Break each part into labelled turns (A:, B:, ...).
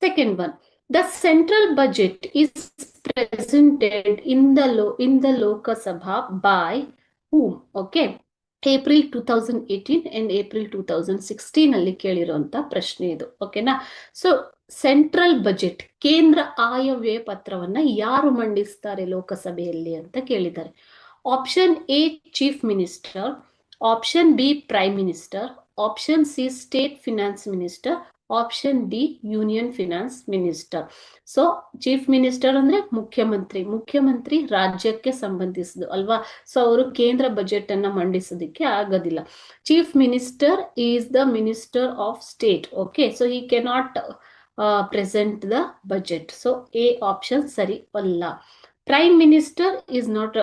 A: Second one, the central budget is presented in the Lok Sabha by whom? Okay. April 2018 and April 2016 ಅಲ್ಲಿ ಕೇಳಿರುವಂತ ಪ್ರಶ್ನೆ ಇದು. ಓಕೆನಾ? So central budget, ಕೇಂದ್ರ ಆಯವ್ಯಯ ಪತ್ರವನ್ನ ಯಾರು ಮಂಡಿಸ್ತಾರೆ ಲೋಕಸಭೆಯಲ್ಲಿ ಅಂತ ಕೇಳಿದ್ದಾರೆ. Option A chief minister, option B prime minister, option C state finance minister, option D union finance minister. So chief minister ಅಂದ್ರೆ ಮುಖ್ಯಮಂತ್ರಿ ರಾಜ್ಯಕ್ಕೆ ಸಂಬಂಧಿಸಿದ್ದು ಅಲ್ವಾ. ಸೊ ಅವರು ಕೇಂದ್ರ ಬಜೆಟ್ ಅನ್ನ ಮಂಡಿಸೋದಕ್ಕೆ ಆಗೋದಿಲ್ಲ. Chief minister is the minister of state. Okay, so he cannot present the budget. So A option ಸರಿ ಅಲ್ಲ. Prime Minister is not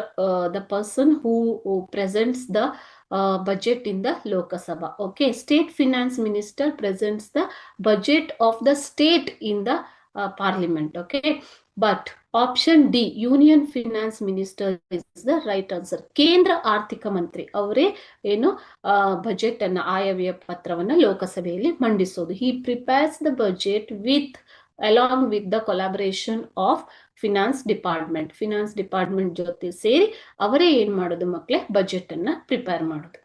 A: the person who presents the budget in the Lok Sabha. Okay, State Finance Minister presents the budget of the state in the Parliament. Okay, but option D, Union Finance Minister is the right answer. Kendra Arthika Mantri avare ಏನು budget ಅನ್ನ ಆಯವ್ಯಯ ಪತ್ರವನ್ನ ಲೋಕಸಭೆಯಲ್ಲಿ ಮಂಡಿಸೋದು. He prepares the budget along with the collaboration of finance department ಜೊತೆ ಸೇರಿ ಅವರೇ ಏನ್ ಮಾಡೋದು ಮಕ್ಕಳೇ, ಬಜೆಟ್ ಅನ್ನ ಪ್ರಿಪೇರ್ ಮಾಡೋದು.